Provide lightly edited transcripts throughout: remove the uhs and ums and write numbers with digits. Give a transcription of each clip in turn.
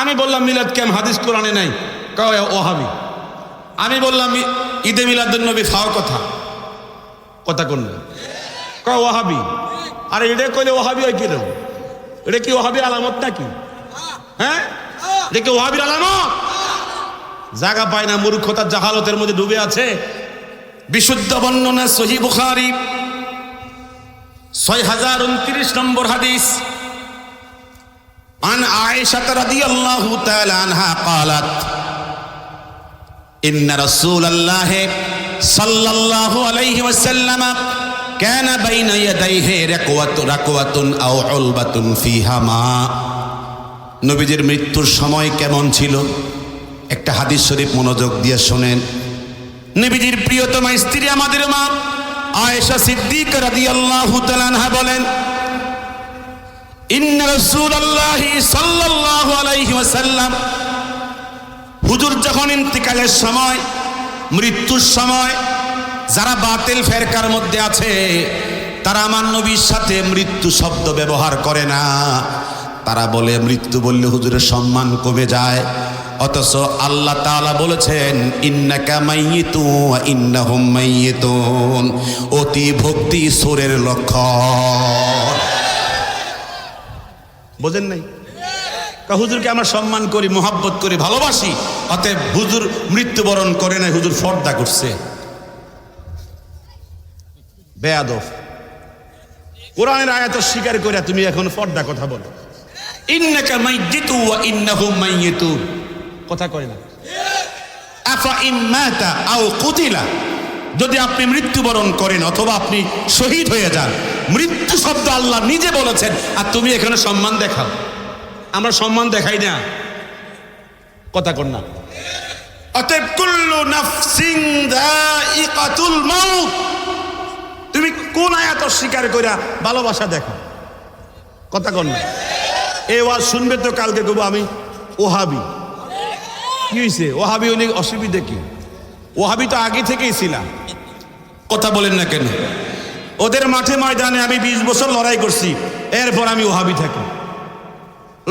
আমি বললাম মিলাদ কেম হাদিস কোরআনে নাই, কয় ওহাবি। আমি বললাম ঈদে মিলাদুন নবী ফাও কথা, কথা কোন কয় ওহাবি। আরে এটা কইলে ওহাবি হয় কিরকম? এটা কি ওহাবির আলামত নাকি? হ্যাঁ, এটা কি ওহাবির আলামত? জায়গা পায় না, মূর্খতার জাহালতের মধ্যে ডুবে আছে। বিশুদ্ধ বর্ণনা সহিহ বুখারী 6029 নম্বর হাদিস। عن عائشة رضي الله تعالى عنها قالت إن رسول الله صلى الله عليه وسلم كان بين يديه ركوة أو علبة فيها ماء। নবীজির মৃত্যুর সময় কেমন ছিল একটা হাদিস শরীফ মনোযোগ দিয়ে শুনেন। নবীজির প্রিয়তমা স্ত্রী আমাদের মা আয়েশা সিদ্দিকা রাদিয়াল্লাহু তাআলা আনহা বলেন, ইন্না রাসূলুল্লাহি সাল্লাল্লাহু আলাইহি ওয়াসাল্লাম, হুজুর যখন ইন্তিকালের সময়, মৃত্যুর সময়, যারা বাতিল ফেরকার মধ্যে আছে তারা আমার নবীর সাথে মৃত্যু শব্দ ব্যবহার করে না। তারা বলে মৃত্যু বললে হুজুরের সম্মান কমে যায়, অথচ আল্লাহ তাআলা বলেছেন ইন্নাকা মাইয়িতুন ওয়া ইন্নাহুম মাইয়িতুন। অতি ভক্তি সুরের লক্ষণ। বোঝেন নাই? হুজুরকে আমরা সম্মান করি, মোহাব্বত করি, ভালোবাসি, অতএব হুজুর মৃত্যুবরণ করে নাই, হুজুর পর্দা করছে। বেয়াদব, কোরআনের আয়াত স্বীকার করে তুমি এখন পর্দা কথা বলো। ইন্নাকা মাইয়িতুন ওয়া ইন্নাহুম মাইয়িতুন কথা কয় না। আফা ইন মাতা আও কুতিলা, যদি আপনি মৃত্যুবরণ করেন অথবা আপনি শহীদ হয়ে যান, মৃত্যু শব্দ আল্লাহ নিজে বলেছেন, আর তুমি এখানে সম্মান দেখাও। আমরা সম্মান দেখাই না, কথা কর না। অতএব কুল্লু নাফসিন যায়িকাতুল মাউত, তুমি কোন আয়াত স্বীকার কইরা ভালোবাসা দেখো, কথা কর না। এই ওয়াজ শুনবে তো কালকে কব আমি ওহাবি। কি হয়েছে? ওহাবি অনেক অসুবিধা কি? ওহাবি তো আগে থেকেই ছিলাম, কথা বলেন না কেন? ওদের মাঠে ময়দানে আমি 20 বছর লড়াই করছি, এরপর আমি ওহাবি থাকি,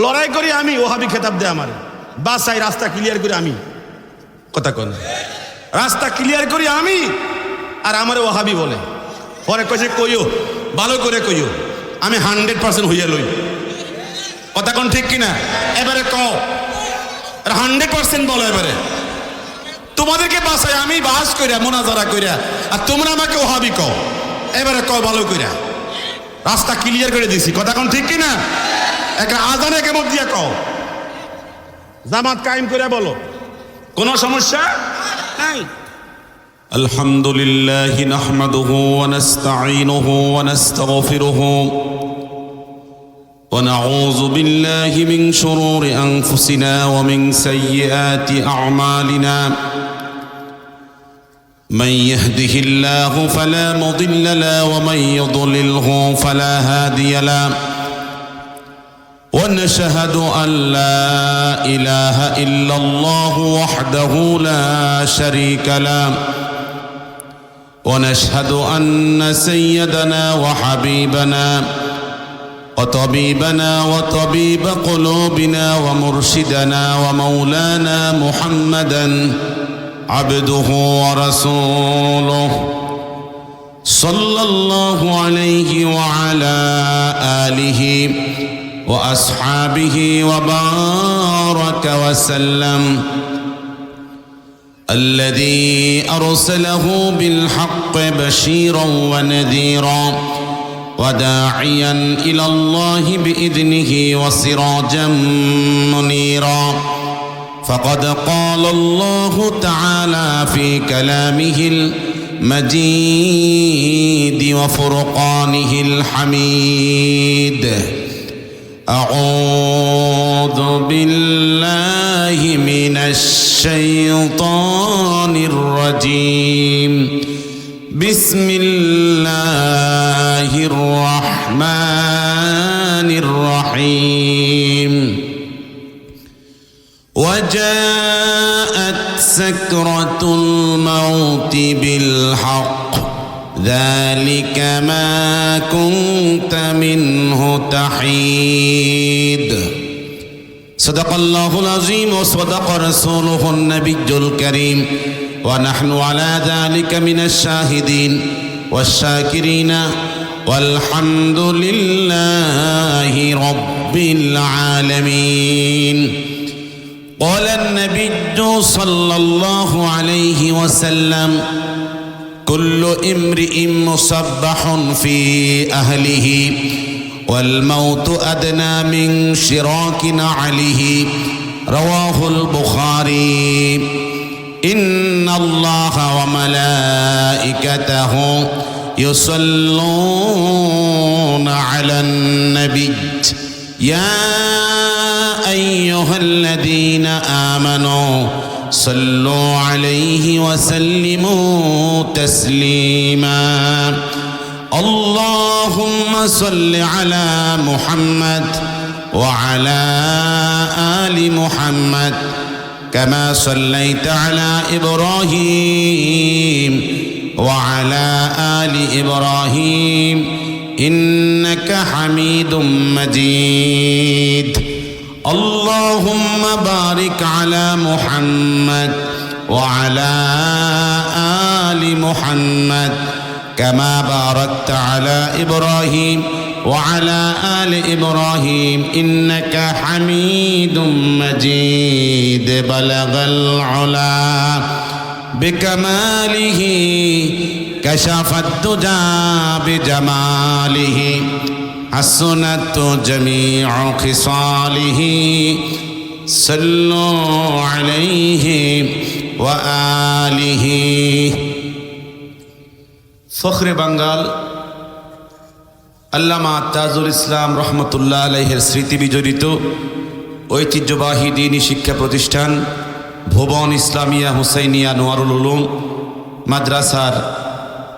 লড়াই করি আমি, ওহাবি খেতাব দেয় আমার বাসায়, রাস্তা ক্লিয়ার করি আমি, কথা কন, রাস্তা ক্লিয়ার করি আমি, আর আমার ওহাবি বলে। পরে কইছে কইও, ভালো করে কইও, আমি 100% হইয়া লই, কথা কোন ঠিক কিনা? এবারে কও 100% বলো। এবারে তোমাদেরকে বাসায় আমি বাস কইরা মোনাজারা কইরা, আর তোমরা আমাকে ওহাবি কও। এবারে কও ভালো কইরা, রাস্তা ক্লিয়ার করে দিছি, কথা কোন ঠিক কিনা? একটা আজানে কেমন দিয়া কও, জামাত কায়েম করে বলো, কোনো সমস্যা নাই। আলহামদুলিল্লাহি নাহমাদুহু ওয়া নাস্তাঈনুহু ওয়া নাস্তাগফিরুহু ওয়া নাউযু বিল্লাহি মিন শুরুরি আনফুসিনা ওয়া মিন সাইয়্যাতি আ'মালিনা। من يهده الله فلا مضل له ومن يضلله فلا هادي له ونشهد أن لا إله إلا الله وحده لا شريك له ونشهد أن سيدنا وحبيبنا وطبيبنا وطبيب قلوبنا ومرشدنا ومولانا محمدا عبده ورسوله صلى الله عليه وعلى آله وأصحابه وبارك وسلم، الذي أرسله بالحق بشيرا ونذيرا وداعيا إلى الله بإذنه وسراجا منيرا. فقد قال الله تعالى في كلامه المجيد وفرقانه الحميد: أعوذ بالله من الشيطان الرجيم، بسم الله الرحمن الرحيم. وجاءت سكرة الموت بالحق، ذلك ما كنت منه تحيد. صدق الله العظيم وصدق رسوله النبي الكريم ونحن على ذلك من الشاهدين والشاكرين والحمد لله رب العالمين. قال النبي صلى الله عليه وسلم: كل امرئ مصبح في أهله والموت أدنى من شراك نعله. رواه البخاري. إن الله وملائكته يصلون على النبي يا أيها الذين آمنوا صلوا عليه وسلموا تسليما. اللهم صل على محمد وعلى آل محمد كما صليت على إبراهيم وعلى آل إبراهيم إنك حميد مجيد. اللهم بارك على محمد وعلى آل محمد كما باركت على إبراهيم وعلى آل إبراهيم إنك حميد مجيد. بلغ العلا بكماله كشف الدجى بجماله حسنت جميع خصاله صلوا عليه وآله. ফখরে বাঙ্গাল আল্লামা তাজুল ইসলাম রহমতুল্লাহ আলাইহির স্মৃতি বিজড়িত ঐতিহ্যবাহী দ্বীনী শিক্ষা প্রতিষ্ঠান ভুবন ইসলামিয়া হুসাইনিয়া নোয়ারুল উলুম মাদ্রাসার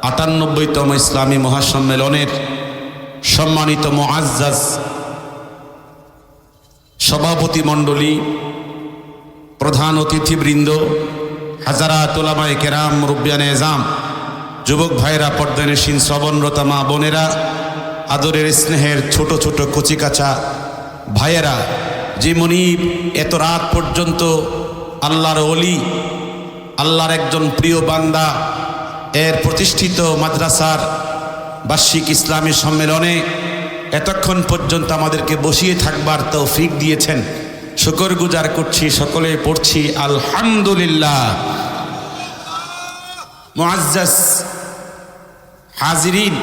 ৯৮তম ইসলামী মহাসম্মেলনের সম্মানিত মুআজ্জাজ সভাপতি মণ্ডলী, প্রধান অতিথিবৃন্দ, হাজারাত উলামায়ে কেরাম, মুরব্বিয়ানে এজাম, যুবক ভাইরা, পর্দানশীন শ্রবণরতা মা বোনেরা, আদরের স্নেহের ছোট ছোট কচিকাচা ভাইয়েরা, যে মনিব এত রাত পর্যন্ত আল্লাহর ওলি, আল্লাহর একজন প্রিয় বান্দা এর প্রতিষ্ঠিত মাদ্রাসার বার্ষিক ইসলামী সম্মেলনে এতক্ষণ পর্যন্ত আমাদেরকে বসিয়ে থাকবার তৌফিক দিয়েছেন, শুকরগুজার করছি। সকলে পড়ছি আলহামদুলিল্লাহ। মুআজ্জাজ হাজিরিন,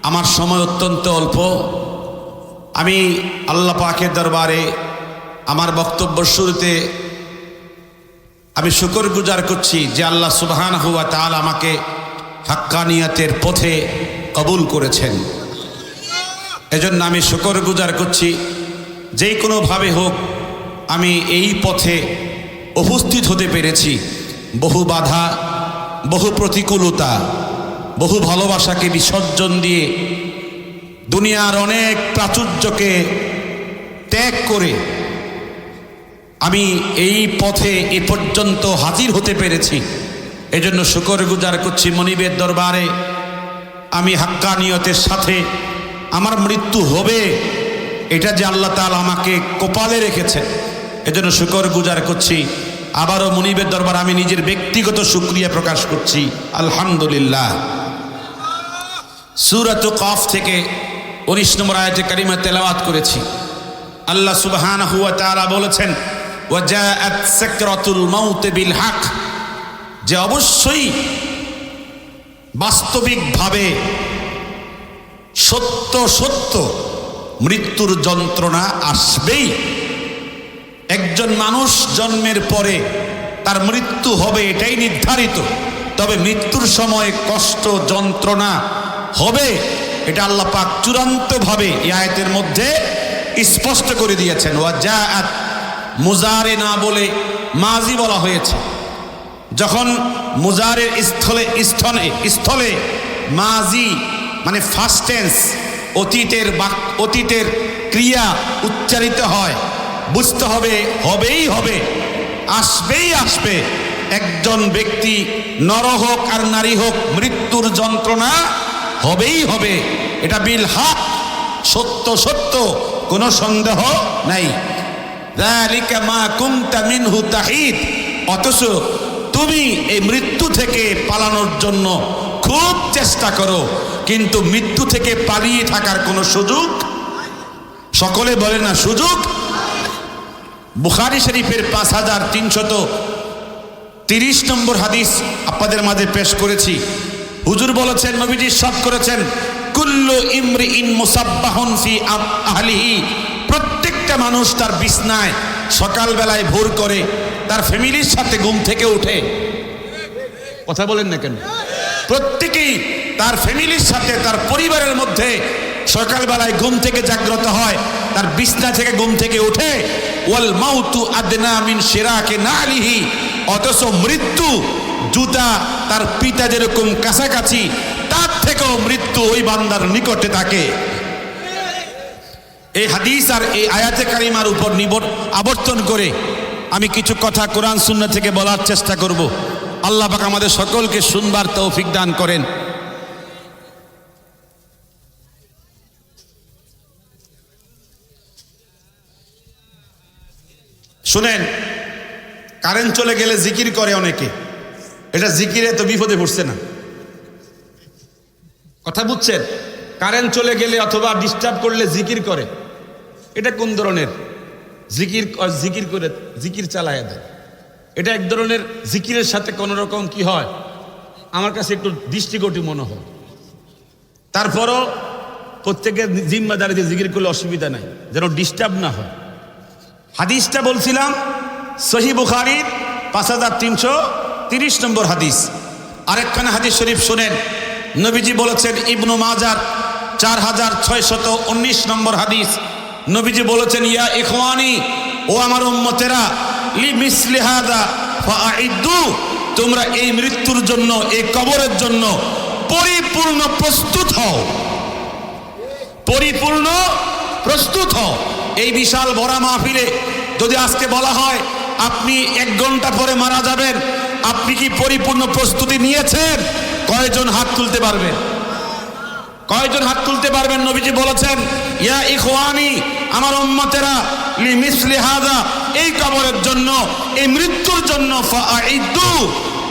আমার সময় অত্যন্ত অল্প। আমি আল্লাহ পাকের দরবারে আমার বক্তব্য শুরুতে আমি শুকরগুজার করছি যে আল্লাহ সুবহানাহু ওয়া তাআলা আমাকে হাক্কানিয়াতের পথে কবুল করেছেন। এজন্য আমি শুকরগুজার করছি। যেই কোনোভাবে হোক আমি এই পথে উপস্থিত হতে পেরেছি। বহু বাধা, বহু প্রতিকূলতা, বহু ভালোবাসাকে বিসর্জন দিয়ে দুনিয়ার অনেক প্রাচুর্যকে ত্যাগ করে আমি এই পথে এ পর্যন্ত হাজির হতে পেরেছি। এজন্য শুকরগুজার করছি মনিবের দরবারে। আমি হাক্কানিয়তের সাথে আমার মৃত্যু হবে, এটা যে আল্লাহ তাআলা আমাকে কপালে রেখেছেন, এজন্য শুকরগুজার করছি। আবারও মনিবের দরবার আমি নিজের ব্যক্তিগত শুকরিয়া প্রকাশ করছি। আলহামদুলিল্লাহ। সূরাত কাফ থেকে 19 নম্বর আয়াতে কারিমা তেলাওয়াত করেছি। আল্লাহ সুবহানাহু ওয়া তাআলা বলেছেন, ওয়াজাআত সাকরাতুল মাউত বিল হক, যে অবশ্যই বাস্তবিকভাবে সত্য সত্য মৃত্যুর যন্ত্রণা আসবেই। একজন মানুষ জন্মের পরে তার মৃত্যু হবে, এটাই নির্ধারিত। তবে মৃত্যুর সময় কষ্ট যন্ত্রণা হবে, এটা আল্লাহ পাক চূড়ান্তভাবে এই আয়াতের মধ্যে স্পষ্ট করে দিয়েছেন। ওয়াজাআত, মুজারে না বলে মাজি বলা হয়েছে। যখন মুজারের স্থলে মাজি মানে ফার্স্ট টেন্স, অতীতের ক্রিয়া উচ্চারিত হয়, বুঝতে হবে হবেই হবে, আসবেই আসবে। একজন ব্যক্তি নর হোক আর নারী হোক, মৃত্যুর যন্ত্রণা হবেই হবে। এটা বিল হক, সত্য সত্য, কোনো সন্দেহ নাই। যালিকা মা কুনতা মিনহু তাহিদ, অথচ তুমি এই মৃত্যু থেকে পালানোর জন্য খুব চেষ্টা করো, কিন্তু মৃত্যু থেকে পালিয়ে থাকার কোনো সুযোগ, সকলে বলে না সুযোগ। বুখারী শরীফের 5330 নম্বর হাদিস আপনাদের মাঝে পেশ করেছি। হুজুর বলেছেন, নবীজি সাদ করেছেন, কুল্লু ইমরিইন মুসাব্বাহুন ফি আহলিহি, প্রত্যেকটা মানুষ তার বিছনায় সকালবেলায় ভোর করে তার ফ্যামিলির সাথে ঘুম থেকে উঠে। কথা বলেন না কেন? প্রত্যেকেই তার ফ্যামিলির সাথে তার পরিবারের মধ্যে সকালবেলায় ঘুম থেকে জাগ্রত হয়, তার বিছনা থেকে ঘুম থেকে উঠে। ওয়াল মাউতু আদনা মিন শিরাকি নালিহি, অথচ মৃত্যু জুতা তার পিতা যেরকম কাছাকাছি, তার থেকেও মৃত্যু ওই বান্দার নিকটে থাকে। এই হাদিস আর এই আয়াতে কারিমার উপর আবর্তন করে আমি কিছু কথা কোরআন সুন্নাহ থেকে বলার চেষ্টা করব। আল্লাহ পাক আমাদের সকলকে শুনবার তৌফিক দান করেন। শুনেন, কারেন্ট চলে গেলে জিকির করে অনেকে, এটা জিকিরে তো বিপদে পড়ছে না? কথা বুঝছেন? কারেন্ট চলে গেলে অথবা ডিস্টার্ব করলে জিকির করে, এটা কোন ধরনের জিকির? জিকির করে জিকির চালায় দেয়, এটা এক ধরনের জিকিরের সাথে কোন রকম কি হয়, আমার কাছে একটু দৃষ্টিকটু মনে হয়। তারপরও প্রত্যেকের জিম্মাদারিতে জিকির করলে অসুবিধা নাই, যেন ডিস্টার্ব না হয়। হাদিসটা বলছিলাম সহিহ বুখারীর 5330 নম্বর হাদিস। আরেকখানা হাদিস শরীফ শুনেন, নবীজি বলেছেন ইবনু মাজার 4619 নম্বর হাদিস। নবীজি বলেছেন, ইয়া ইখওয়ানি, ও আমার উম্মতেরা, লি মিসলি হাদা ফাআইদু, তোমরা এই মৃত্যুর জন্য, এই কবরের জন্য পরিপূর্ণ প্রস্তুত হও, পরিপূর্ণ প্রস্তুত হও। এই বিশাল বড় মাহফিলে যদি আজকে বলা হয় আপনি 1 ঘন্টা পরে মারা যাবেন, আপনি কি পরিপূর্ণ প্রস্তুতি নিয়েছেন? কয়জন হাত তুলতে পারবেন? কয়জন হাত তুলতে পারবেন? নবীজি বলেছেন, ইয়া ইখওয়ানি, আমার উম্মতেরা, লি মিসলি হাযা, এই কবরের জন্য, এই মৃত্যুর জন্য ফাআইদু,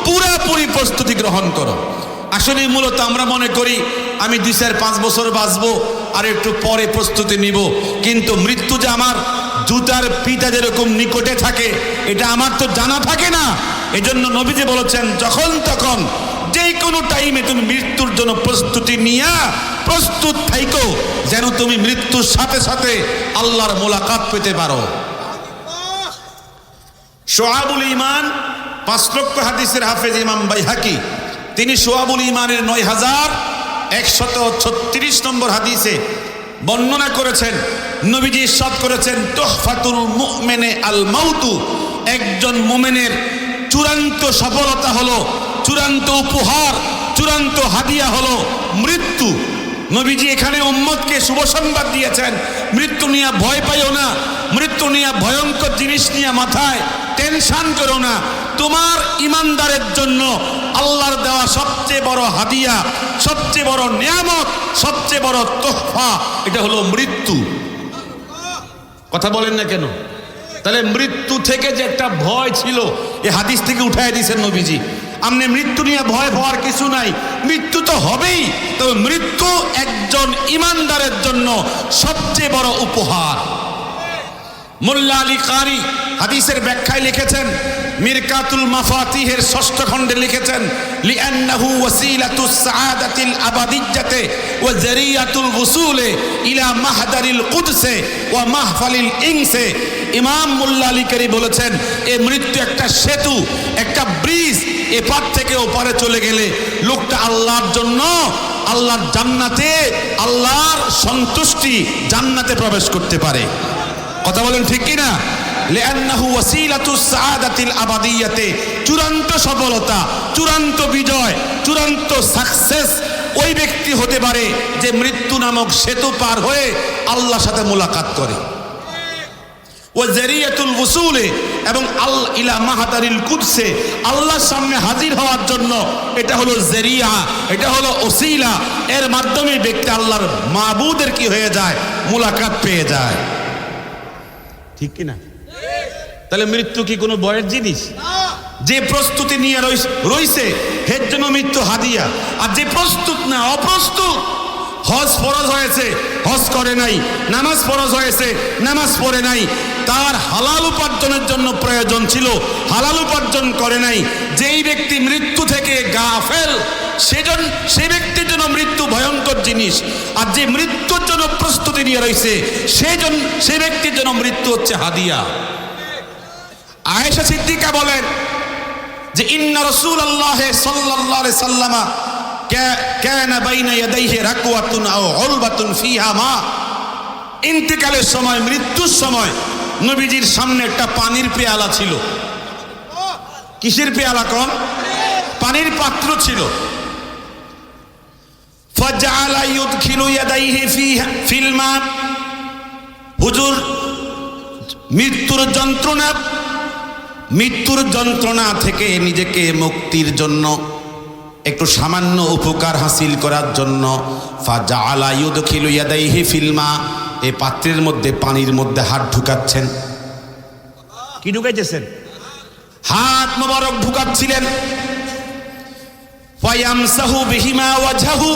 পুরোপুরি প্রস্তুতি গ্রহণ করো। আসলে মূলত আমরা মনে করি আমি 2-5 বছর বাঁচবো আর একটু পরে প্রস্তুতি নিব, কিন্তু মৃত্যু যে আমার জুতার পিতা যেরকম নিকটে থাকে এটা আমার তো জানা থাকে না। এজন্য নবীজি বলেছেন, যখন তখন যে কোনো টাইমে তুমি মৃত্যুর জন্য প্রস্তুতি নিয়া প্রস্তুত থাইকো, যেন তুমি মৃত্যুর সাথে সাথে আল্লাহর মোলাকাত পেতে পারো। শুআবুল ঈমান 5 লক্ষ হাদিসের হাফেজ ইমাম বাইহাকি, তিনি শুআবুল ঈমানের 9136 নম্বর হাদিসে বর্ণনা করেছেন, নবীজি ইরশাদ করেছেন, তুহফাতুল মুমিনে আল মাউতু, একজন মুমিনের চূড়ান্ত সফলতা হলো, চূড়ান্ত উপহার, চূড়ান্ত হাদিয়া হলো মৃত্যু। নবীজি এখানে উম্মতকে শুভ সংবাদ দিয়েছেন, মৃত্যু নিয়ে ভয় পাইও না, মৃত্যু নিয়ে ভয়ঙ্কর জিনিস নিয়ে মাথায় টেনশন করো না। তোমার ইমানদারের জন্য আল্লাহর দেওয়া সবচেয়ে বড় হাদিয়া, সবচেয়ে বড় নিয়ামত, সবচেয়ে বড় তোহফা, এটা হলো মৃত্যু। কথা বলেন না কেন? তাহলে মৃত্যু থেকে যে একটা ভয় ছিল, এই হাদিস থেকে উঠাই দিয়েছেন নবীজি। আপনি মৃত্যু নিয়ে ভয় পাওয়ার কিছু নাই, মৃত্যু তো হবেই, তবে মৃত্যু একজন ইমানদারের জন্য সবচেয়ে বড় উপহার। মোল্লা আলী কারি হাদিসের ব্যাখ্যায় লিখেছেন, মিরকাতুল মাফাতিহের 6ষ্ঠ খণ্ডে লিখেছেন, লিআন্নাহু ওয়াসিলাতুস সাআদাতিল আবাদিয়্যাতি ওয়া জারিয়াতুল উসুলি ইলা মাহদারিল কুদসে ওয়া মাহফালিল ইনসে। ইমাম মোল্লা আলী কারি বলেছেন, এই মৃত্যু একটা সেতু, একটা ব্রিজ, এপার থেকে ওপারে চলে গেলে লোকটা আল্লাহর জন্য, আল্লাহর জান্নাতে, আল্লাহর সন্তুষ্টি, জান্নাতে প্রবেশ করতে পারে। কথা বলেন ঠিক কিনা? লিআন্নাহু ওয়াসিলাতুস সাআদাতিল আবাদিয়্যাতি, চূড়ান্ত সফলতা, চূড়ান্ত বিজয়, চূড়ান্ত সাকসেস ওই ব্যক্তি হতে পারে যে মৃত্যু নামক সেতু পার হয়ে আল্লাহর সাথে মোলাকাত করে। ওয়া জারিয়াতুল উসুলি, এবং ইলা মাহদারিল কুদসে, আল্লাহর সামনে হাজির হওয়ার জন্য এটা হলো জারিয়া, এটা হলো ওসিলা, এর মাধ্যমে ব্যক্তি আল্লাহর মাবুদের কি হয়ে যায়, মোলাকাত পেয়ে যায়। ঠিক কিনা? তাহলে মৃত্যু কি কোনো বয়ের জিনিস? যে প্রস্তুতি নিয়ে রইছে এর জন্য মৃত্যু হাদিয়া, আর যে প্রস্তুত না, অপ্রস্তুত, হজ ফরজ হয়েছে হজ করে নাই, নামাজ ফরজ হয়েছে নামাজ পড়ে নাই, তার হালাল উপার্জনের জন্য প্রয়োজন ছিল, হালাল উপার্জন করে নাই, যেই ব্যক্তি মৃত্যু থেকে গাফেল সে ব্যক্তির জন্য মৃত্যু ভয়ঙ্কর জিনিস। আর যে মৃত্যুর জন্য প্রস্তুতি নিয়ে রয়েছে সে ব্যক্তির জন্য মৃত্যু হচ্ছে হাদিয়া। আয়েশা সিদ্দিকা বলেন যে ইন্না রাসূলুল্লাহ সাল্লাল্লাহু আলাইহি সাল্লাম কানা বাইনা ইয়াদাইহি রাকওয়াতুন আও উলবাতুন ফিহা মা। ইন্তেকালের সময়, মৃত্যুর সময় নবীজির সামনে একটা পানির পেয়ালা ছিল। কিসের পেয়ালা? কোন পানির পাত্র ছিল। ফাজআলা ইউদখিলু ইয়াদাইহি ফিল মা। হুজুর মৃত্যুর যন্ত্রণা থেকে নিজেকে মুক্তির জন্য, একটু সামান্য উপকার হাসিল করার জন্য ফাজআলা ইউদখিলু ইয়াদাইহি ফিল মা, এই পাত্রের মধ্যে, পানির মধ্যে হাত ঢুকাচ্ছেন। কি ঢুকাইতেছেন? হাত মোবারক ঢুকাচ্ছিলেন। ফায়ামসাহু বিহিমা ওয়াজহাহু,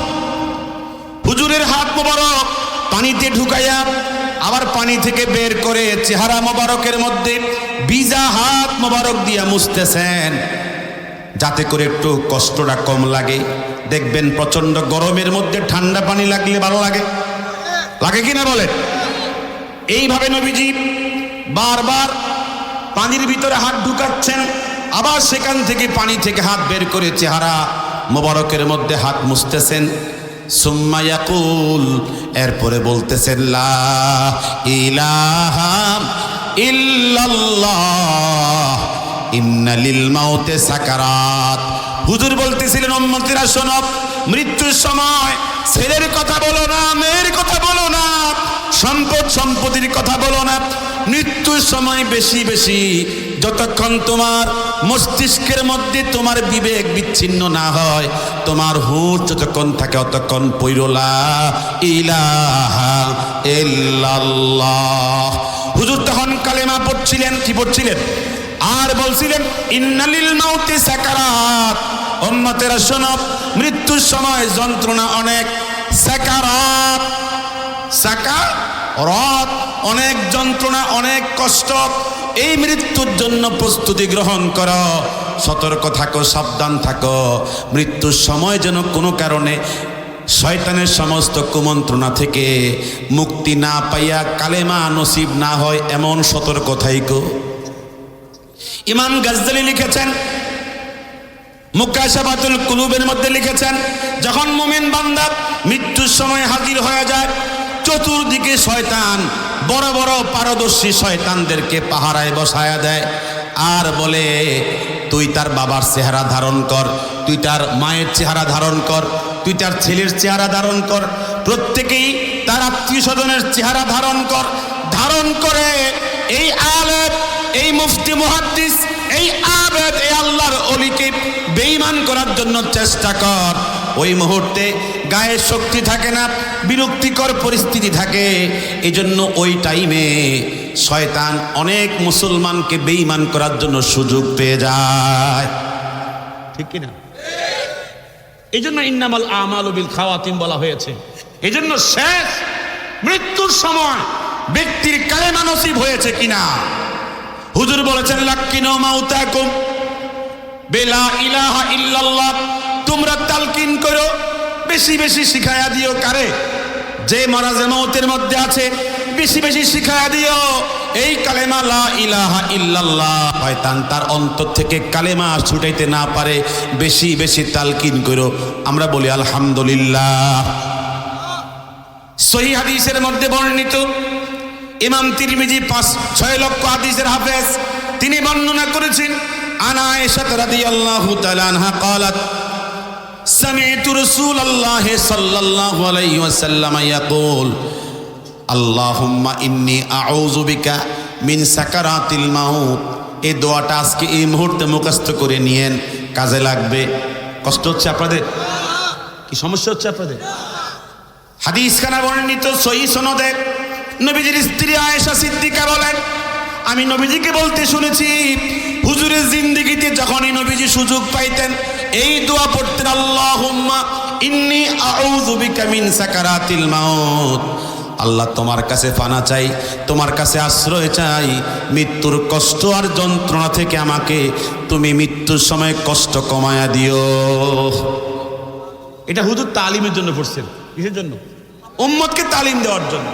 হুজুরের হাত মোবারক পানিতে ঢুকাইয়া আবার পানি থেকে বের করে চেহারা মোবারকের মধ্যে ভিজা হাত মোবারক দিয়া মুছতেছেন, যাতে করে একটু কষ্টটা কম লাগে। দেখবেন প্রচন্ড গরমের মধ্যে ঠান্ডা পানি লাগলে ভালো লাগে, লাগে কিনা বলেন? এইভাবে নবীজি বারবার পানির ভিতরে হাত ঢুকাচ্ছেন, আবার সেখান থেকে পানি থেকে হাত বের করে চেহারা মোবারকের মধ্যে হাত মুছতেছেন। সুম্মা ইয়াকুল, এরপরে বলতেছেন লা ইলাহা ইল্লাল্লাহ ইন্না লিল মাউতে সাকারাত। হুজুর বলতেছিলেন উম্মতেরা শোনো, মৃত্যুর সময় ছেলের কথা বলো না, মেয়ের কথা বলো না, সম্পত্তির কথা বলো না। মৃত্যুর সময় বেশি বেশি যতক্ষণ তোমার মস্তিষ্কের মধ্যে তোমার বিবেক বিচ্ছিন্ন না হয়, তোমার হুঁশ যতক্ষণ থাকে অতক্ষণ পইরো লা ইলাহা ইল্লাল্লাহ। হুজুর তখন কালেমা পড়ছিলেন। কি পড়ছিলেন? আর বলছিলেন ইন্নালিল মাউতি সাকারাত। উম্মতেরা শোনো, মৃত্যুর সময় যন্ত্রণা অনেক, সাকারাত, সাকারাত অনেক যন্ত্রণা, অনেক কষ্ট। এই মৃত্যুর জন্য প্রস্তুতি গ্রহণ করো, সতর্ক থাকো, সাবধান থাকো। মৃত্যুর সময় যেন কোনো কারণে শয়তানের সমস্ত কুমন্ত্রণা থেকে মুক্তি না পাইয়া কালেমা নসিব না হয়, এমন সতর্ক থাইকো। ইমাম গাজ্জালি লিখেছেন, মুকাশাফাতুল কুলুবের মধ্যে লিখেছেন, যখন মুমিন বান্দা মৃত্যুর সময় হাজির হয়ে যায়, চতুর্দিকে শয়তান, বড় বড় পারদর্শী শয়তানদেরকে পাহারায় বসায়া দেয় আর বলে, তুই তার বাবার চেহারা ধারণ কর, তুই তার মায়ের চেহারা ধারণ কর, তুই তার ছেলের চেহারা ধারণ কর, প্রত্যেকেই তার আত্মীয় স্বজনের চেহারা ধারণ কর। ধারণ করে এই আলেম, এই মুফতি মুহাদ্দিস, এই আবেদ, এই আল্লাহর ওলিকে বেঈমান করার জন্য চেষ্টা কর। ওই মুহূর্তে গায়ে শক্তি থাকে না, বিরক্তিকর পরিস্থিতি থাকে। এই জন্য ওই টাইমে শয়তান অনেক মুসলমানকে বেঈমান করার জন্য সুযোগ পেয়ে যায়। ঠিক কিনা? এই জন্য ইন্নামাল আমালু বিল খাওয়াতিম বলা হয়েছে। এই জন্য শেষ মৃত্যুর সময় ব্যক্তির কালেমা নসিব হয়েছে কিনা। হুজুর বলেছেন লাক্কিনু মাউতাকুম বিলা ইলাহা ইল্লাল্লাহ, তোমরা তালকিন করো, বেশি বেশি শিখায়া দিও। কারে? যে মারাজে মউতের মধ্যে আছে, বেশি বেশি শিখায়া দিও এই কালেমা লা ইলাহা ইল্লাল্লাহ। শয়তান তার অন্তর থেকে কালেমা ছুটাইতে না পারে, বেশি বেশি তালকিন করো। আমরা বলি আলহামদুলিল্লাহ। সহিহ হাদিসের মধ্যে বর্ণিত, ইমাম তিরমিজি 5-6 লক্ষ হাদিসের হাফেজ, তিনি বর্ণনা করেছেন, আনা আয়েশা রাদিয়াল্লাহু তাআলা আনহা قالت سمعت رسول الله صلى الله عليه وسلم يقول اللهم إني أعوذ بك من سكرات الموت। এই দোয়াটা আজকে এই মুহূর্তে মুখস্থ করে নিয়েন, কাজে লাগবে। কষ্ট হচ্ছে আপনাদের? কি সমস্যা হচ্ছে আপনাদের? হাদিস খানা বর্ণিত সহিহ সনদে নবীজির স্ত্রী আয়েশা সিদ্দিকা বলেন, আমি নবীজিকে বলতে শুনেছি, হুজুরের জিন্দেগিতে যখনই নবীজি সুযোগ পাইতেন এই দোয়া পড়তেন, আল্লাহুম্মা ইন্নী আউযু বিকা মিন সাকারাতিল মাউত। আল্লাহ তোমার কাছে পানা চাই, তোমার কাছে আশ্রয় চাই, মৃত্যুর কষ্ট আর যন্ত্রণা থেকে আমাকে তুমি মৃত্যুর সময় কষ্ট কমায়া দিও। এটা হুজুর তালিমের জন্য পড়ছেন। কিসের জন্য? উম্মতকে তালিম দেওয়ার জন্য।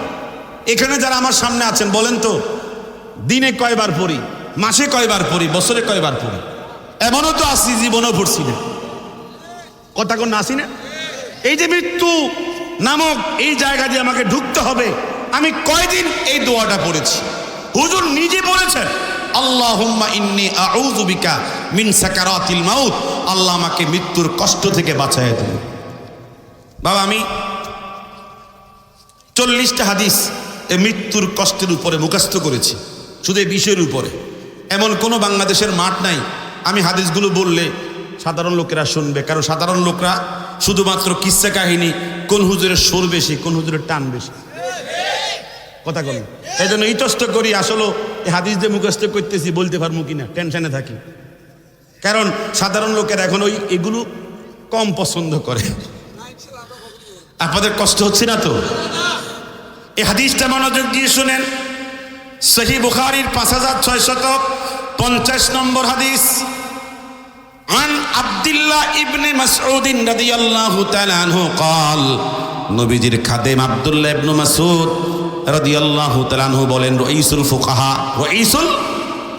এখানে যারা আমার সামনে আছেন বলেন তো, দিনে কয়বার পড়ি, মাসে কয়বার পড়ি, বছরে কয়বার পড়ি? এমনও তো আসি জীবনও পড়ছি না, কথা কোন আসি না। এই যে মৃত্যু নামক এই জায়গা দিয়ে আমাকে ঢুকতে হবে, আমি কয়দিন এই দোয়াটা পড়েছি? হুজুর নিজে বলেছেন, আল্লাহুম্মা ইন্নী আউযু বিকা মিন সাকারাতিল মাউত। আল্লাহ আমাকে মৃত্যুর কষ্ট থেকে বাঁচায় দিন। বাবা, আমি 40টা হাদিস এই মৃত্যুর কষ্টের উপরে মুখস্থ করেছি, শুধু এই বিষয়ের উপরে। এমন কোনো বাংলাদেশের মাঠ নাই আমি হাদিসগুলো বললে সাধারণ লোকেরা শুনবে, কারণ সাধারণ লোকরা শুধুমাত্র কিস্সা কাহিনী, কোন হুজুরের সুর বেশি, কোন হুজুরের টান বেশি, কথা বল। এই জন্য ইতস্ত করি, আসলে এই হাদিস যে মুখস্থ করতেছি বলতে পারবো কিনা টেনশনে থাকি, কারণ সাধারণ লোকেরা এখন ওই এগুলো কম পছন্দ করে। আপনাদের কষ্ট হচ্ছে না তো? এই হাদিসটা মনোযোগ দিয়ে শুনেন। সহিহ বুখারীর 5650 নম্বর হাদিস। আন আব্দুল্লাহ ইবনে মাসউদ রাদিয়াল্লাহু তাআলা আনহু قال, নবীজির খাদেম আব্দুল্লাহ ইবনে মাসউদ রাদিয়াল্লাহু তাআলা আনহু বলেন, রাইসুল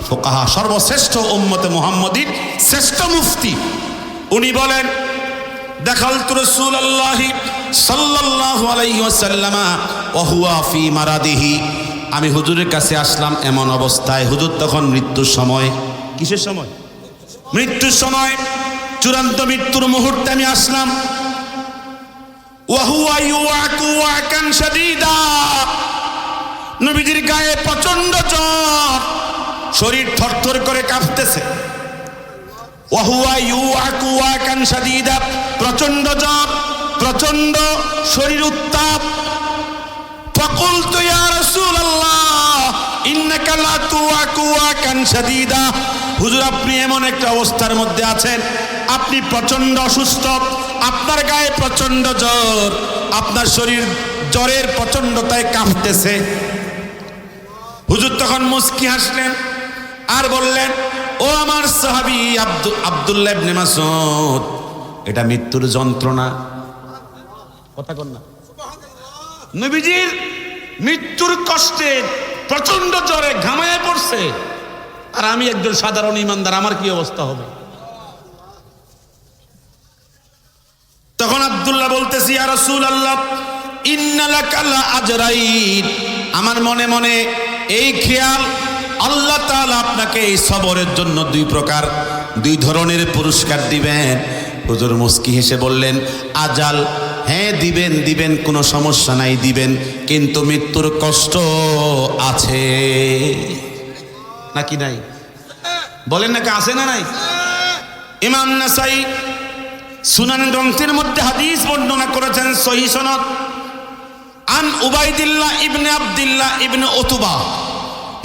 ফুকাহা, সর্বশ্রেষ্ঠ উম্মতে মুহাম্মাদীর শ্রেষ্ঠ মুফতি। উনি বলেন, দাখালতু রাসূলুল্লাহি সাল্লাল্লাহু আলাইহি ওয়াসাল্লাম ওয়া হুয়া ফি মারাদিহি। আমি হুজুরের কাছে আসলাম এমন অবস্থায়, হুজুর তখন মৃত্যুর সময়। কিসের সময়? মৃত্যুর সময়, চূড়ান্ত মৃত্যুর মুহূর্তে আমি আসলাম। ওয়া হুয়া ইউআকু ওয়াকান শাদীদা, নবীজির গায়ে প্রচন্ড জ্বর, শরীর থরথর করে কাঁপতেছে। ওয়া হুয়া ইউআকু ওয়াকান শাদীদা, প্রচন্ড জ্বর, প্রচন্ড শরীর উত্তাপ। ফাকুলতু ইয়া রাসূলুল্লাহ ইন্নাকা লা তুআকু ওয়াকান শাদীদা। হুজুর, আপনি এমন একটা অবস্থার মধ্যে আছেন, আপনি প্রচন্ড অসুস্থ, আপনার গায়ে প্রচন্ড জ্বর, আপনার শরীর জ্বরের প্রচন্ডতায় কাঁপতেছে। হুজুর তখন মুস্কি হাসলেন আর বললেন, ও আমার সাহাবী আব্দুল্লাহ ইবনে মাসউদ, এটা মৃত্যুর যন্ত্রণা। কথা কন না। নবীজির মৃত্যুর কষ্টে প্রচন্ড জ্বরে ঘামায় পড়ছে, আর আমি একজন সাধারণ ইমানদার, আমার কি অবস্থা হবে? তখন আব্দুল্লাহ বলতেছি, ইয়া রাসূলুল্লাহ ইন্না লাকা লা আজরাইন, আমার মনে মনে এই খেয়াল, আল্লাহ তাআলা আপনাকে এই সবরের জন্য দুই ধরনের পুরস্কার দিবেন। হুজুর মুস্কি হেসে বললেন, আজাল, হ্যাঁ দিবেন, কোনো সমস্যা নাই, দিবেন, কিন্তু মৃত্যুর কষ্ট আছে নাকি নাই? বলেন নাকি আছে না নাই? ইমাম নাসাই সুনান গ্রন্থের মধ্যে হাদিস বর্ণনা করেছেন সহিহ সনদ। আন উবাইদুল্লাহ ইবনে আব্দুল্লাহ ইবনে উতবা,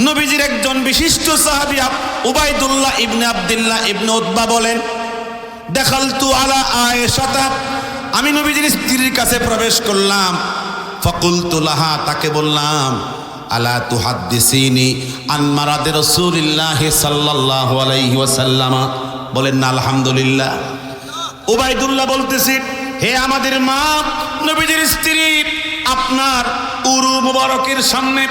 নবীজির একজন বিশিষ্ট সাহাবী উবাইদুল্লাহ ইবনে আব্দুল্লাহ ইবনে উতবা বলেন, দাখালতু আলা আয়েশা, আমি নবীজির স্ত্রীর কাছে প্রবেশ করলাম। ফাকুলতু লাহা, তাকে বললাম, আলা তুহাদ্দিসিনি আন মারাদি রাসূলিল্লাহ সাল্লাল্লাহু আলাইহি ওয়াসাল্লাম। বলেন না আলহামদুলিল্লাহ। উবাইদুল্লাহ বলতেছি, হে আমাদের মা, নবীজির স্ত্রী, আপনার উরু মুবারকের সামনে,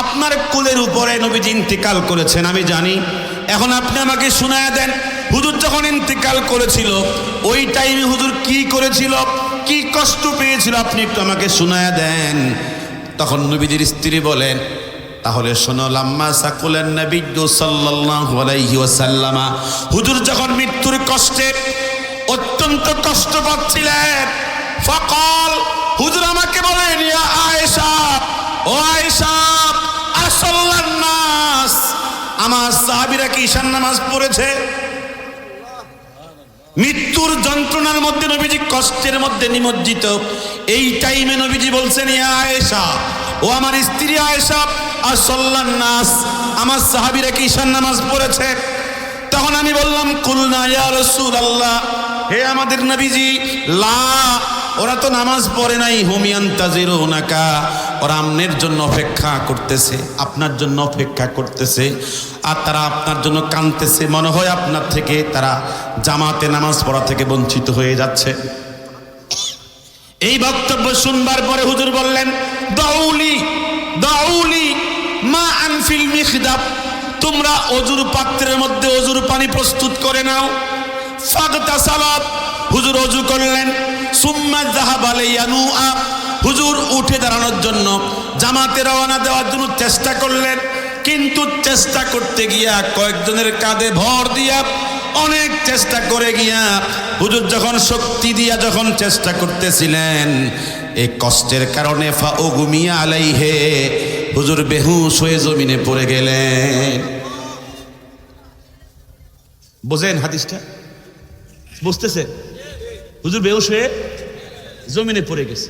আপনার কোলের উপরে নবীজি ইন্তিকাল করেছেন, আমি জানি। এখন আপনি আমাকে শোনায়া দেন, হুজুর যখন ইন্তিকাল করেছিল ওই টাইমে হুজুর কি করেছিল, কি কষ্ট পেয়েছিল, আপনি একটু আমাকে শোনায়া দেন। তখন নবীজির স্ত্রী বলেন, তাহলে শোনো, লাম্মা সাকুলান নবী সাল্লাল্লাহু আলাইহি ওয়াসাল্লাম, হুজুর যখন মৃত্যুর কষ্টে অত্যন্ত কষ্ট পাচ্ছিলেন, ফাকাল, হুজুর আমাকে বলেন, ইয়া আয়েশা, ও আয়েশা, আসাল্লান নাস, আমার সাহাবীরা কি ঈশান নামাজ পড়েছে? মৃত্যুর যন্ত্রণার মধ্যে নবীজি কষ্টের মধ্যে নিমজ্জিত, এই টাইমে নবীজি বলছেন, ইয়া আয়েশা, ও আমার স্ত্রী আয়েশা, আসাল্লান নাস, আমার সাহাবীরা কি ঈশার নামাজ পড়েছে? তখন আমি বললাম কুলনা ইয়া রাসূলুল্লাহ, হে আমাদের নবীজি, লা, ওরা তো নামাজ পড়ে নাই। হুম ইয়ান্তাজিরুনাকা, ওরা আমনের জন্য অপেক্ষা করতেছে, আপনার জন্য অপেক্ষা করতেছে, আর তারা আপনার জন্য কাঁদতেছে। মনে হয় আপনার থেকে তারা জামাতে নামাজ পড়া থেকে বঞ্চিত হয়ে যাচ্ছে। এই বক্তব্য শুনবার পরে হুজুর বললেন, দাউলি দাউলি মা আনফিল মিখদাব, তোমরা অজুর পাত্রের মধ্যে অজুর পানি প্রস্তুত করে নাও। ফাগতাসালাত, হুজুর অজু করলেন। সুম্মা যাহাবা লিয়ানুআ, হুজুর উঠে দাঁড়ানোর জন্য জামাতে রওনা দেওয়ার জন্য চেষ্টা করলেন, কিন্তু চেষ্টা করতে গিয়া কয়েকজনের কাঁধে ভর দিয়া অনেক চেষ্টা করে গিয়া হুজুর যখন শক্তি দিয়া যখন চেষ্টা করতেছিলেন, এই কষ্টের কারণে ফাউগুমিয়া আলাইহে, হুজুর বেহুশ হয়ে জমিনে পড়ে গেলেন। বোঝেন হাদিসটা? বুঝতেছে? হুজুর বেহুশ হয়ে জমিনে পড়ে গেছে।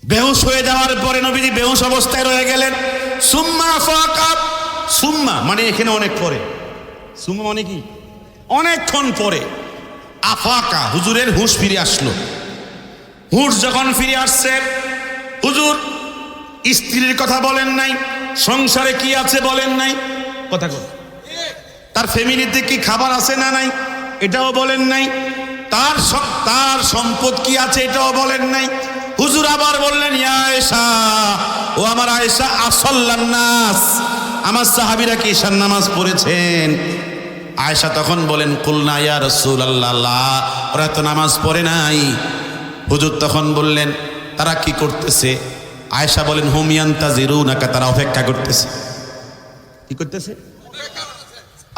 বেহুশ হয়ে যাওয়ার পরে নবীজি বেহুশ অবস্থায় রয়ে গেলেন। সুম্মা আফাকা, সুম্মা মানে এখানে অনেক পরে, সুম্মা মানে কি অনেকক্ষণ পরে। আফাকা, হুজুরের হুঁশ ফিরে আসলো। হুঁশ যখন ফিরে আসছে, হুজুর স্ত্রীর কথা বলেন নাই, সংসারে কি আছে বলেন নাই, কথা কর, তার ফ্যামিলিতে কি খাবার আছে না নাই এটাও বলেন নাই, তার সম্পদ কি আছে এটাও বলেন নাই। হুজুর আবার বললেন, ইয়া আয়েশা, ও আমার আয়েশা, আসাল্লান নাস, আমার সাহাবীরা কি ঈশার নামাজ পড়েছেন? আয়েশা তখন বলেন, কুলনা ইয়া রাসূলুল্লাহ, ওরা তো নামাজ পড়ে নাই। হুজুর তখন বললেন, তারা কি করতেছে? আয়েশা বলেন, হুম ইয়ান্তাজিরুনাকা, তারা অপেক্ষা করতেছে। কি করতেছে?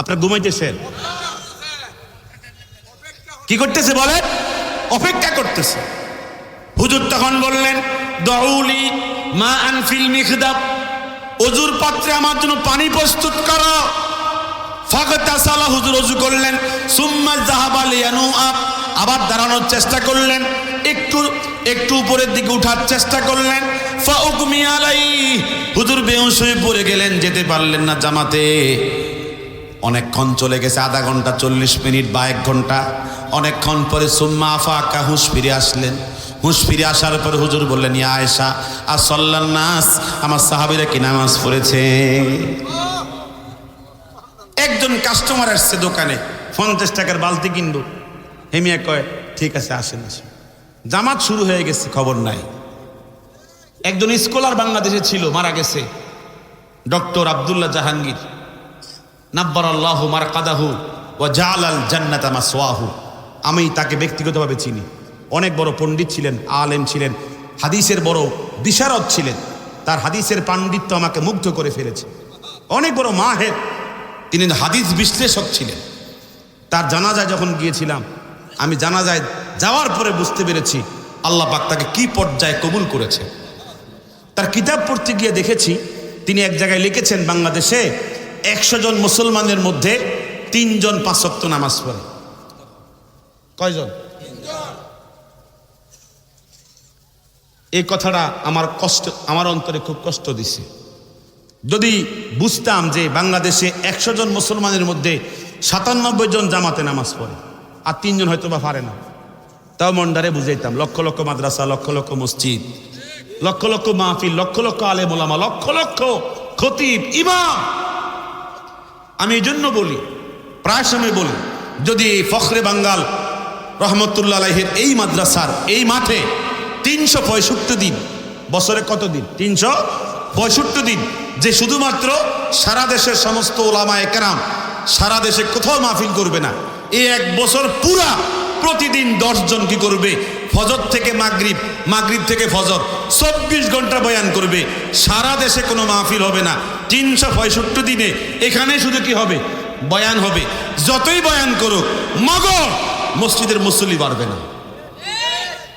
আপনারা ঘুমাইতেছেন? কি করতেছে বলেন? অপেক্ষা করতেছে। হুজুর তখন বললেন, দাউলি মা আনফিল মিখদাব, অজুর পাত্রে আমার জন্য পানি প্রস্তুত করো। ফাগতাসালা, হুজুর অজু করলেন। সুম্মা যাহাবা লিয়ানুআ, আবার দাঁড়ানোর চেষ্টা করলেন, একটু উপরের দিকে উঠার চেষ্টা করলেন। ফাউগুমিয়া আলাইহি, হুজুর বেহুশ হয়ে পড়ে গেলেন, যেতে পারলেন না জামাতে। অনেকক্ষণ চলে গেছে, আধা ঘন্টা, 40 মিনিট বা 1 ঘন্টা। অনেকক্ষণ পরে সুম্মা আফাকা, হুঁশ ফিরে আসলেন। হুঁশ ফিরে আসার পর হুজুর বললেন, ইয়া আয়েশা, আসাল্লান নাস, আমার সাহাবীরা কি নামাজ পড়েছে? একজন কাস্টমার আসছে দোকানে, 50 টাকার বালতি কিনবো। হেমিয়া কয়, ঠিক আছে, আসেন আসেন। জামাত শুরু হয়ে গেছে, খবর নাই। একজন স্কলার বাংলাদেশে ছিল, মারা গেছে, ডক্টর আব্দুল্লাহ জাহাঙ্গীর, নাব্বারাল্লাহু মারকাদাহু ওয়া জাআলাল জান্নাতা মাসওয়াহু। আমি তাকে ব্যক্তিগতভাবে চিনি। অনেক বড় পণ্ডিত ছিলেন, আলেম ছিলেন, হাদিসের বড় বিশারদ ছিলেন। তার হাদিসের পাণ্ডিত্য আমাকে মুগ্ধ করে ফেলেছে। অনেক বড় মাহের, তিনি হাদিস বিশ্লেষক ছিলেন। তার জানাজায় যখন গিয়েছিলাম, আমি জানাজায় যাওয়ার পরে বুঝতে পেরেছি আল্লাহ পাক তাকে কি পর্যায়ে কবুল করেছে। তার কিতাব পড়তে গিয়ে দেখেছি, তিনি এক জায়গায় লিখেছেন, বাংলাদেশে 100 জন মুসলমানের মধ্যে 3 জন 5 ওয়াক্ত নামাজ পড়ে। কয়জন? এই কথাটা আমার অন্তরে খুব কষ্ট দিছে। যদি বুঝতাম যে বাংলাদেশে 100 জন মুসলমানের মধ্যে 97 জন জামাতে নামাজ পড়ে, আর 3 জন হয়তো বা পারে না, তাও মন্ডারে বুঝাইতাম। লক্ষ লক্ষ মাদ্রাসা, লক্ষ লক্ষ মসজিদ, লক্ষ লক্ষ মাহফিল, লক্ষ লক্ষ আলেম ওলামা, লক্ষ লক্ষ খতিব, ইমাম। আমি এই জন্য বলি, প্রায় সময় বলি, যদি ফখরে বাঙ্গাল রহমতুল্লাহ আলাইহির এই মাদ্রাসার এই মাঠে 365 দিন, বছরে কত দিন? 365 দিন, যে শুধুমাত্র সারা দেশের সমস্ত ওলামায়ে কেরাম সারা দেশে কোথাও মাহফিল করবে না, এই 1 বছর পুরা প্রতিদিন 10 জন কি করবে? ফজর থেকে মাগরিব, মাগরিব থেকে ফজর, 24 ঘন্টা বয়ান করবে। সারা দেশে কোনো মাহফিল হবে না। 365 দিনে এখানে শুধু কি হবে? বয়ান হবে। যতই বয়ান করুক, মগর মসজিদের মুসল্লি বাড়বে না।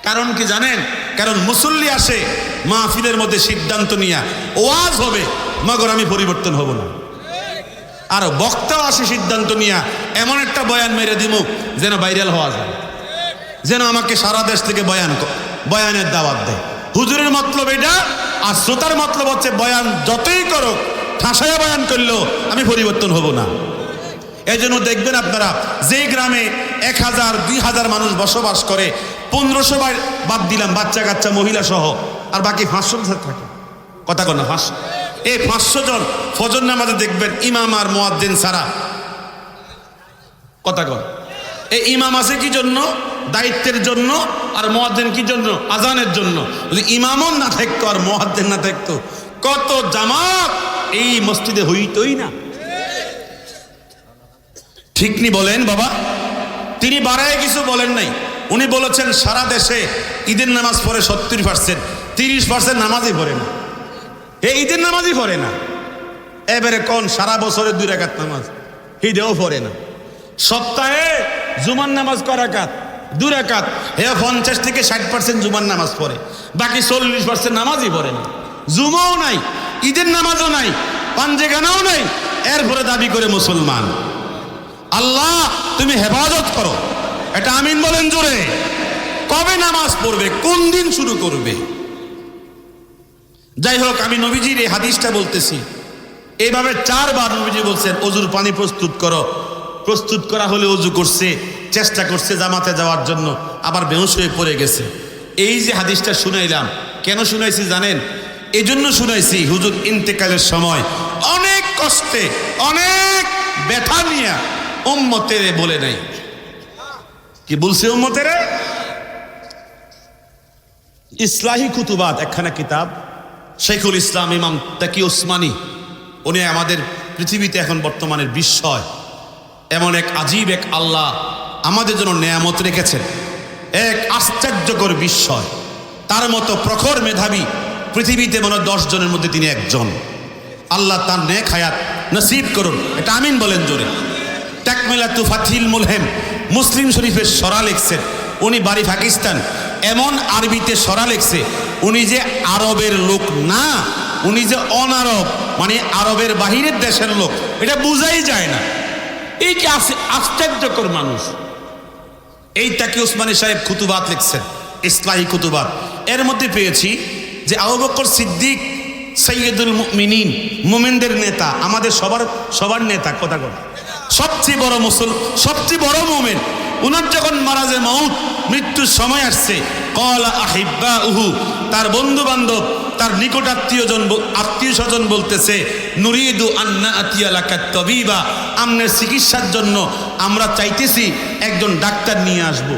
কারণ কি জানেন? কারণ মুসল্লি আসে মাহফিলের মধ্যে সিদ্ধান্ত নিয়ে, ওয়াজ হবে, মগর আমি পরিবর্তন হব না। আর বক্তাও আসে সিদ্ধান্ত নিয়ে, এমন একটা বয়ান মেরে দিব যেন ভাইরাল হওয়া যায়, যেন আমাকে সারা দেশ থেকে বয়ানের দাওয়াত দেয়। হুজুরের মতলব এটা, আর শ্রোতার মতলব হচ্ছে বয়ান যতই করুক ঠাসায়া বয়ান করলেও আমি পরিবর্তন হব না। এই জন্য দেখবেন আপনারা, যে গ্রামে 1000 2000 মানুষ বসবাস করে, 1500 বাদ দিলাম বাচ্চা কাচ্চা মহিলা সহ, আর বাকি 500 থাকে। কথা কন না, 500। এই 500 জন ফজর নামাজে দেখবেন ইমাম আর মুয়াজ্জিন ছাড়া। কথা কন, এই ইমাম আছে কি জন্য? দায়িত্বের জন্য। আর মুয়াজ্জিন কি জন্য? আজানের জন্য। যদি ইমামও না থাকতো আর মুয়াজ্জিন না থাকতো, কত জামাত এই মসজিদে হইতই না। ঠিক নি বলেন বাবা? তিনি বাড়ায় কিছু বলেন নাই। উনি বলেছেন সারা দেশে ঈদের নামাজ পড়ে 70%, 30% নামাজই পড়ে না। এই ঈদের নামাজই পড়ে না। এবারে কোন সারা বছরে 2 রাকাত নামাজ, ঈদেও পড়ে না। সপ্তাহে জুমার নামাজ কয় রাকাত? 2 রাকাত। হে 50 থেকে 60% জুমার নামাজ পড়ে, বাকি 40% নামাজই পড়ে না। জুমাও নাই, ঈদের নামাজও নাই, পাঞ্জেগানাও নাই, এরপরে দাবি করে মুসলমান। আল্লাহ তুমি হেফাজত করো। এটা আমিন বলেন জোরে। কবে নামাজ পড়বে? কোন দিন শুরু করবে? যাই হোক, আমি নবীজির এই হাদিসটা বলতেছি। এইভাবে 4 বার নবীজি বলছেন অজুর পানি প্রস্তুত করো। প্রস্তুত করা হলে অজু করছে, চেষ্টা করছে জামাতে যাওয়ার জন্য, আবার বেহুশ হয়ে পড়ে গেছে। এই যে হাদিসটা শুনাইলাম, কেন শুনাইছি জানেন? এই জন্য শুনাইছি, হুজুর ইন্তেকালের সময় অনেক কষ্টে, অনেক ব্যথা নিয়ে উম্মতেরে বলে নাই। কি বলছে উম্মতেরে? ইসলাহি কুতুবাত একখানা কিতাব, শেখুল ইসলাম ইমাম তাকি উসমানী, উনি আমাদের পৃথিবীতে এখন বর্তমানের বিস্ময়। এমন এক আজীব এক আল্লাহ আমাদের জন্য নেয়ামত রেখেছেন, এক আশ্চর্যকর বিস্ময়। তার মতো প্রখর মেধাবী পৃথিবীতে মনে 10 জনের মধ্যে তিনি একজন। আল্লাহ তার নেক হায়াত নসিব করুন। এটা আমিন বলেন জোরে। তাকমিলাতু ফাথিল মুলহিম মুসলিম শরীফের সরা লিখছেন। উনি বাড়ি পাকিস্তান, এমন আরবিতে সরা লিখছে, উনি যে আরবের লোক না, উনি যে অনারব, মানে আরবের বাহিরের দেশের লোক, এটা বোঝাই যায় না। এই কি আশ্চর্যকর মানুষ। এই তাকি উসমানী সাহেব কুতুবাত লিখছেন, ইসলাহি কুতুবাত। এর মধ্যে পেয়েছি যে আবু বকর সিদ্দিক সৈয়দুল মুমিনিন, মুমিনদের নেতা, আমাদের সবার নেতা। কথা কথা, সবচেয়ে বড় সবচেয়ে বড় মুমিন। উনার যখন মারাজে মাউত, মৃত্যুর সময় আসছে, ক্বালা আহিব্বাউহু, তার বন্ধু বান্ধব, তার নিকট আত্মীয় স্বজন বলতেছে, নুরিদু আন্না আতিয়া লাকাত তাবিবা, আমনের চিকিৎসার জন্য আমরা চাইতেছি একজন ডাক্তার নিয়ে আসবো।